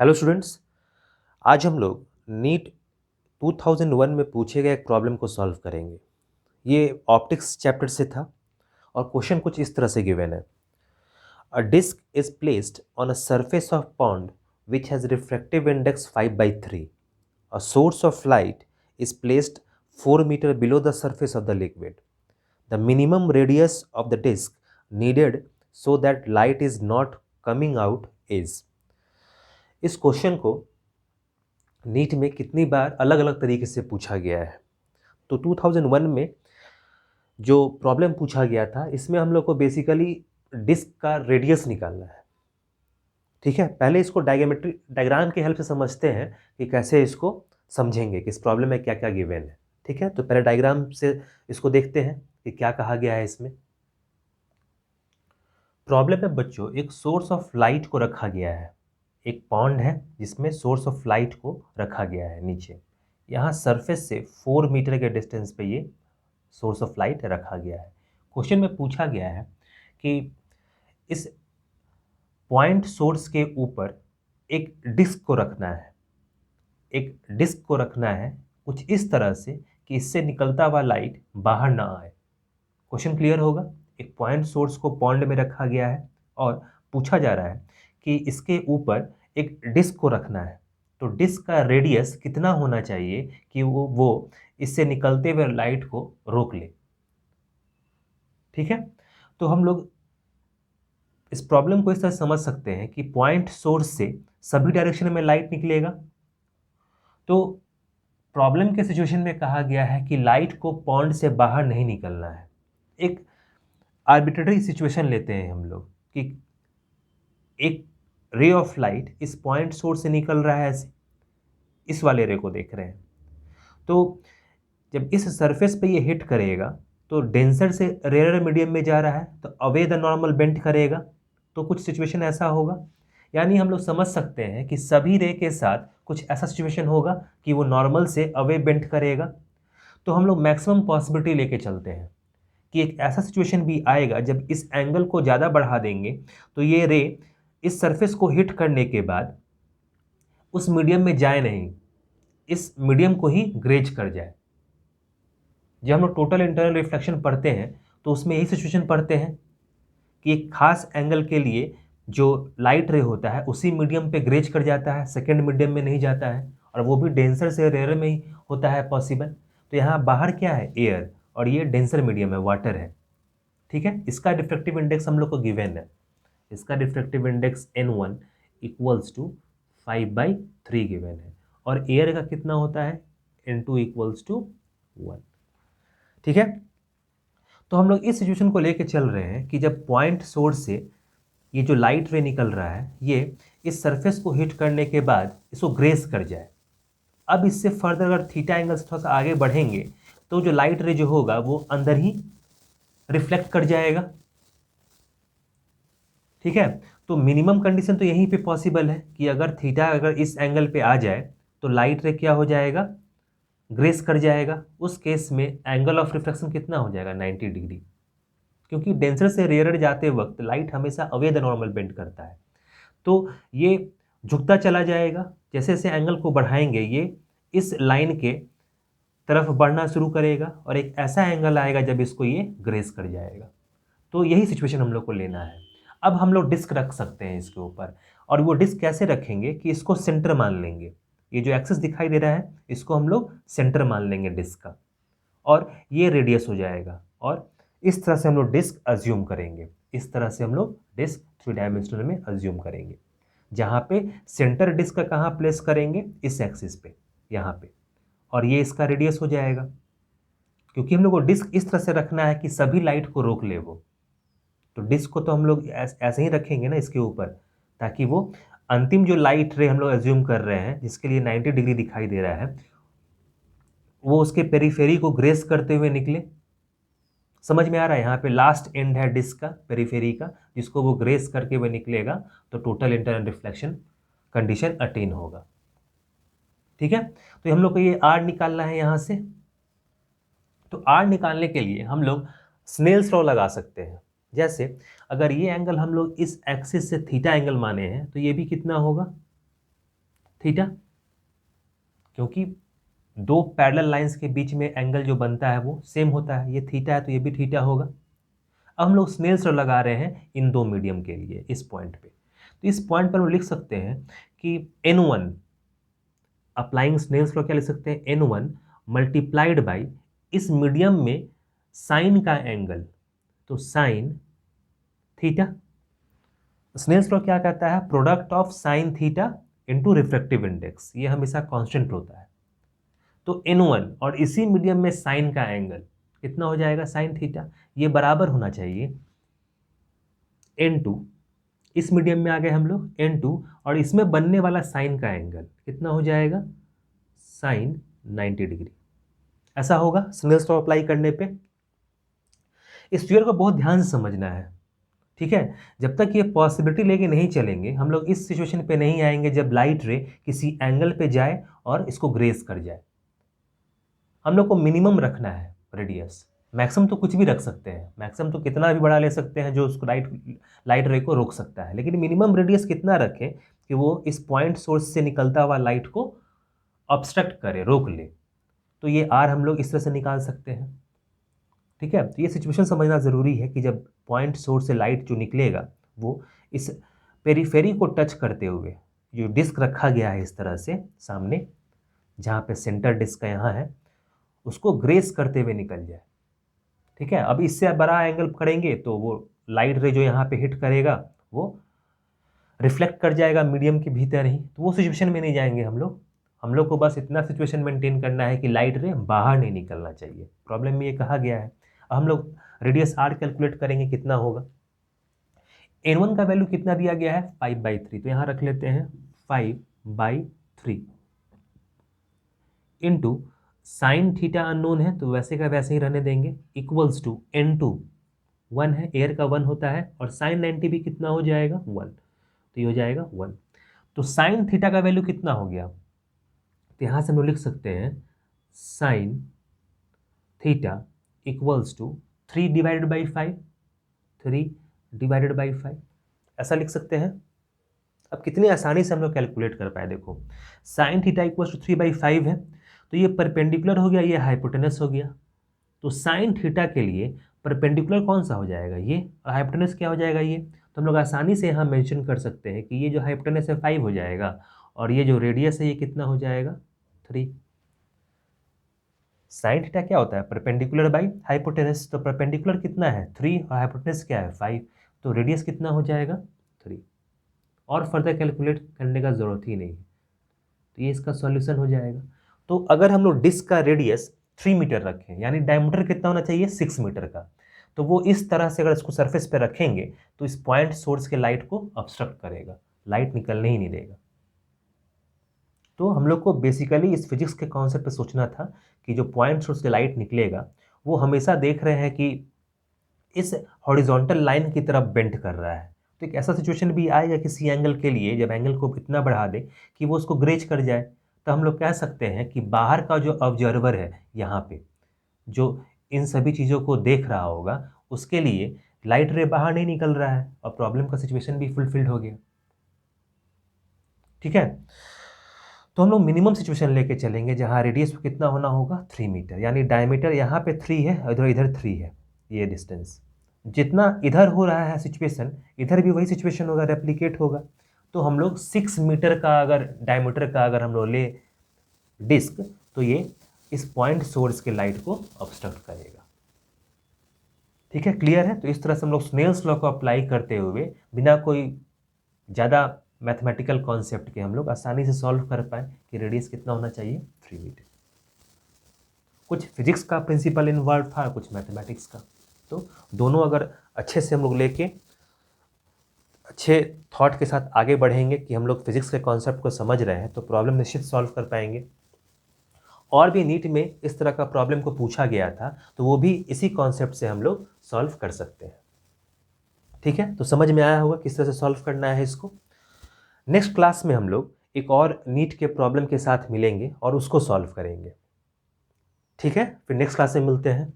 Hello students. आज हम लोग नीट 2001 में पूछे गए एक प्रॉब्लम को सॉल्व करेंगे। ये ऑप्टिक्स चैप्टर से था और क्वेश्चन कुछ इस तरह से गिवन है। A disc is placed on a surface of pond which has refractive index 5/3. A source of light is placed 4 meter below the surface of the liquid. The minimum radius of the disk needed so that light is not coming out is. इस question को NEET में कितनी बार अलग अलग तरीके से पूछा गया है। तो 2001 में जो प्रॉब्लम पूछा गया था इसमें हम लोग को बेसिकली डिस्क का रेडियस निकालना है। ठीक है, पहले इसको डायग्राम की हेल्प से समझते हैं कि कैसे इसको समझेंगे कि इस प्रॉब्लम में क्या क्या गिवन है। ठीक है, तो पहले डायग्राम से इसको देखते हैं कि क्या कहा गया है इसमें। प्रॉब्लम में बच्चों एक सोर्स ऑफ लाइट को रखा गया है। एक पॉन्ड है जिसमें सोर्स ऑफ लाइट को रखा गया है नीचे। यहाँ सरफेस से 4 मीटर के डिस्टेंस पे ये सोर्स ऑफ लाइट रखा गया है। क्वेश्चन में पूछा गया है कि इस पॉइंट सोर्स के ऊपर एक डिस्क को रखना है। एक डिस्क को रखना है कुछ इस तरह से कि इससे निकलता हुआ लाइट बाहर ना आए। क्वेश्चन क्लियर होगा। एक पॉइंट सोर्स को पॉन्ड में रखा गया है और पूछा जा रहा है कि इसके ऊपर एक डिस्क को रखना है। तो डिस्क का रेडियस कितना होना चाहिए कि वो इससे निकलते हुए लाइट को रोक ले। ठीक है, तो हम लोग इस प्रॉब्लम को इस तरह समझ सकते हैं कि पॉइंट सोर्स से सभी डायरेक्शन में लाइट निकलेगा। तो प्रॉब्लम के सिचुएशन में कहा गया है कि लाइट को पॉन्ड से बाहर नहीं निकलना है। एक आर्बिट्रेरी सिचुएशन लेते हैं हम लोग कि एक रे ऑफ लाइट इस पॉइंट सोर्स से निकल रहा है, ऐसे इस वाले रे को देख रहे हैं। तो जब इस सरफेस पे ये हिट करेगा तो डेंसर से रेयर मीडियम में जा रहा है तो अवे द नॉर्मल बेंड करेगा। तो कुछ सिचुएशन ऐसा होगा, यानी हम लोग समझ सकते हैं कि सभी रे के साथ कुछ ऐसा सिचुएशन होगा कि वो नॉर्मल से अवे बेंड करेगा। तो हम लोग मैक्सिमम पॉसिबिलिटी लेके चलते हैं कि एक ऐसा सिचुएशन भी आएगा जब इस एंगल को ज़्यादा बढ़ा देंगे तो ये रे इस सरफेस को हिट करने के बाद उस मीडियम में जाए नहीं, इस मीडियम को ही ग्रेज कर जाए। जब हम लोग टोटल इंटरनल रिफ्लेक्शन पढ़ते हैं तो उसमें यही सिचुएशन पढ़ते हैं कि एक खास एंगल के लिए जो लाइट रे होता है उसी मीडियम पे ग्रेज कर जाता है, सेकेंड मीडियम में नहीं जाता है, और वो भी डेंसर से रेयर में ही होता है पॉसिबल। तो यहाँ बाहर क्या है, एयर, और ये डेंसर मीडियम है, वाटर है। ठीक है, इसका डिफ्रेक्टिव इंडेक्स हम लोग को गिवन है। इसका diffractive index N1 equals to 5/3 given है, और एयर का कितना होता है, N2 इक्वल्स टू 1। ठीक है, तो हम लोग इस सिचुएशन को लेके चल रहे हैं कि जब पॉइंट सोर्स से ये जो लाइट रे निकल रहा है ये इस सरफेस को हिट करने के बाद इसको ग्रेस कर जाए। अब इससे फर्दर अगर थीटा एंगल से थोड़ा सा आगे बढ़ेंगे तो जो लाइट रे जो होगा वो अंदर ही रिफ्लेक्ट कर जाएगा। ठीक है, तो मिनिमम कंडीशन तो यहीं पे पॉसिबल है कि अगर थीटा अगर इस एंगल पे आ जाए तो लाइट रे क्या हो जाएगा, ग्रेस कर जाएगा। उस केस में एंगल ऑफ रिफ्लेक्शन कितना हो जाएगा, 90 डिग्री, क्योंकि डेंसर से रेयर जाते वक्त लाइट हमेशा अवे द नॉर्मल बेंड करता है। तो ये झुकता चला जाएगा, जैसे जैसे एंगल को बढ़ाएंगे ये इस लाइन के तरफ बढ़ना शुरू करेगा और एक ऐसा एंगल आएगा जब इसको ये ग्रेस कर जाएगा। तो यही सिचुएशन हम लोग को लेना है। अब हम लोग डिस्क रख सकते हैं इसके ऊपर, और वो डिस्क कैसे रखेंगे कि इसको सेंटर मान लेंगे। ये जो एक्सिस दिखाई दे रहा है इसको हम लोग सेंटर मान लेंगे डिस्क का, और ये रेडियस हो जाएगा, और इस तरह से हम लोग डिस्क अज्यूम करेंगे। इस तरह से हम लोग डिस्क 3 डायमेंशनल में अज्यूम करेंगे, जहाँ पे सेंटर डिस्क का कहाँ प्लेस करेंगे, इस एक्सिस पे, यहाँ पे, और ये इसका रेडियस हो जाएगा। क्योंकि हम लोग को डिस्क इस तरह से रखना है कि सभी लाइट को रोक ले वो, तो डिस्क को तो हम लोग ऐसे ही रखेंगे ना इसके ऊपर, ताकि वो अंतिम जो लाइट रे हम लोग एज्यूम कर रहे हैं जिसके लिए 90 डिग्री दिखाई दे रहा है वो उसके पेरीफेरी को ग्रेस करते हुए निकले। समझ में आ रहा है, यहाँ पे लास्ट एंड है डिस्क का, पेरीफेरी का, जिसको वो ग्रेस करके हुए निकलेगा तो total internal reflection condition attain होगा। ठीक है, तो हम लोग को ये आर निकालना है यहाँ से। तो आर निकालने के लिए हम लोग स्नेल्स लॉ लगा सकते हैं। जैसे अगर ये एंगल हम लोग इस एक्सिस से थीटा एंगल माने हैं तो ये भी कितना होगा, थीटा, क्योंकि दो पैरेलल लाइंस के बीच में एंगल जो बनता है वो सेम होता है, ये थीटा है तो ये भी थीटा होगा। अब हम लोग स्नेल्स लॉ लगा रहे हैं इन दो मीडियम के लिए इस पॉइंट पे, तो इस पॉइंट पर हम लिख सकते हैं कि n1, अप्लाइंग स्नेल्स लॉ क्या लिख सकते हैं, n1 मल्टीप्लाइड बाई इस मीडियम में साइन का एंगल, तो साइन थीटा। स्नेल्स लॉ क्या कहता है, product of sine theta into refractive index, ये हमेशा कांस्टेंट होता है। तो n1 और इसी मीडियम में साइन का एंगल कितना हो जाएगा, साइन थीटा, ये बराबर होना चाहिए n2, इस मीडियम में आ गए हम लोग n2, और इसमें बनने वाला साइन का एंगल कितना हो जाएगा, साइन 90 डिग्री। ऐसा होगा स्नेल्स लॉ अप्लाई करने पे। इस फिगर को बहुत ध्यान से समझना है, ठीक है। जब तक ये पॉसिबिलिटी लेके नहीं चलेंगे हम लोग इस सिचुएशन पे नहीं आएंगे जब लाइट रे किसी एंगल पे जाए और इसको ग्रेस कर जाए। हम लोग को मिनिमम रखना है रेडियस, मैक्सिमम तो कुछ भी रख सकते हैं, मैक्सिमम तो कितना भी बड़ा ले सकते हैं जो उसको लाइट रे को रोक सकता है, लेकिन मिनिमम रेडियस कितना रखें कि वो इस पॉइंट सोर्स से निकलता हुआ लाइट को ऑब्स्ट्रक्ट करे, रोक ले। तो ये आर हम लोग इस तरह से निकाल सकते हैं, ठीक है। तो ये सिचुएशन समझना ज़रूरी है कि जब पॉइंट सोर्स से लाइट जो निकलेगा वो इस पेरीफेरी को टच करते हुए, जो डिस्क रखा गया है इस तरह से सामने, जहाँ पे सेंटर डिस्क का यहाँ है, उसको ग्रेस करते हुए निकल जाए, ठीक है। अब इससे बड़ा एंगल करेंगे तो वो लाइट रे जो यहाँ पे हिट करेगा वो रिफ्लेक्ट कर जाएगा मीडियम के भीतर ही, तो वो सिचुएशन में नहीं जाएंगे हम लोग को बस इतना सिचुएशन मेंटेन करना है कि लाइट रे बाहर नहीं निकलना चाहिए। प्रॉब्लम में ये कहा गया है। अब हम लोग रेडियस आर कैलकुलेट करेंगे, कितना होगा, n1 का वैल्यू कितना दिया गया है 5/3, तो यहाँ रख लेते हैं 5/3 इंटू साइन थीटा अननोन है तो वैसे का वैसे ही रहने देंगे, इक्वल्स टू n2 1 है, एयर का 1 होता है, और साइन 90 भी कितना हो जाएगा 1, तो ये हो जाएगा 1। तो साइन थीटा का वैल्यू कितना हो गया, तो यहाँ से हम लोग लिख सकते हैं साइन थीटा इक्वल्स टू 3/5, 3/5 ऐसा लिख सकते हैं। अब कितनी आसानी से हम लोग कैलकुलेट कर पाए, देखो साइन थीटा इक्वल्स टू 3/5 है, तो ये परपेंडिकुलर हो गया, ये हाइपोटेनस हो गया। तो साइन थीटा के लिए परपेंडिकुलर कौन सा हो जाएगा, ये, और हाइपोटेनस क्या हो जाएगा, ये। तो हम लोग आसानी से यहाँ मेंशन कर सकते हैं कि ये जो हाइपोटेनस है 5 हो जाएगा, और ये जो रेडियस है ये कितना हो जाएगा 3। साइन थीटा क्या होता है, परपेंडिकुलर बाई हाइपोटेनस, तो परपेंडिकुलर कितना है 3 और हाइपोटेनस क्या है 5, तो रेडियस कितना हो जाएगा 3। और फर्दर कैलकुलेट करने का ज़रूरत ही नहीं है, तो ये इसका सॉल्यूशन हो जाएगा। तो अगर हम लोग डिस्क का रेडियस 3 मीटर रखें, यानी डायमीटर कितना होना चाहिए 6 मीटर का, तो वो इस तरह से अगर इसको सरफेस पे रखेंगे तो इस पॉइंट सोर्स के लाइट को ऑब्स्ट्रक्ट करेगा, लाइट निकलने ही नहीं देगा। तो हम लोग को बेसिकली इस फिजिक्स के कॉन्सेप्ट पे सोचना था कि जो पॉइंट सोर्स से लाइट निकलेगा वो हमेशा देख रहे हैं कि इस हॉरिजॉन्टल लाइन की तरफ बेंड कर रहा है। तो एक ऐसा सिचुएशन भी आएगा किसी एंगल के लिए जब एंगल को इतना बढ़ा दे कि वो उसको ग्रेज कर जाए, तो हम लोग कह सकते हैं कि बाहर का जो ऑब्जर्वर है यहाँ पे, जो इन सभी चीज़ों को देख रहा होगा, उसके लिए लाइट रे बाहर नहीं निकल रहा है और प्रॉब्लम का सिचुएशन भी फुलफिल्ड हो गया, ठीक है। तो हम लोग मिनिमम सिचुएशन लेके चलेंगे जहाँ रेडियस कितना होना होगा 3 मीटर, यानी डायमीटर यहाँ पे 3 है, इधर इधर 3 है, ये डिस्टेंस जितना इधर हो रहा है सिचुएशन, इधर भी वही सिचुएशन होगा, रेप्लिकेट होगा। तो हम लोग 6 मीटर का अगर डायमीटर का अगर हम लोग ले डिस्क, तो ये इस पॉइंट सोर्स के लाइट को ऑब्स्ट्रक्ट करेगा, ठीक है, क्लियर है। तो इस तरह से हम लोग स्नेल्स लॉ को अप्लाई करते हुए बिना कोई ज़्यादा मैथमेटिकल कॉन्सेप्ट के हम लोग आसानी से सॉल्व कर पाए कि रेडियस कितना होना चाहिए 3 मीटर। कुछ फिजिक्स का प्रिंसिपल इन्वॉल्व था, कुछ मैथमेटिक्स का, तो दोनों अगर अच्छे से हम लोग लेके अच्छे थॉट के साथ आगे बढ़ेंगे कि हम लोग फिजिक्स के कॉन्सेप्ट को समझ रहे हैं, तो प्रॉब्लम निश्चित सॉल्व कर पाएंगे। और भी नीट में इस तरह का प्रॉब्लम को पूछा गया था तो वो भी इसी कॉन्सेप्ट से हम लोग सॉल्व कर सकते हैं, ठीक है। तो समझ में आया होगा किस तरह से सॉल्व करना है इसको। नेक्स्ट क्लास में हम लोग एक और नीट के प्रॉब्लम के साथ मिलेंगे और उसको सॉल्व करेंगे, ठीक है। फिर नेक्स्ट क्लास में मिलते हैं।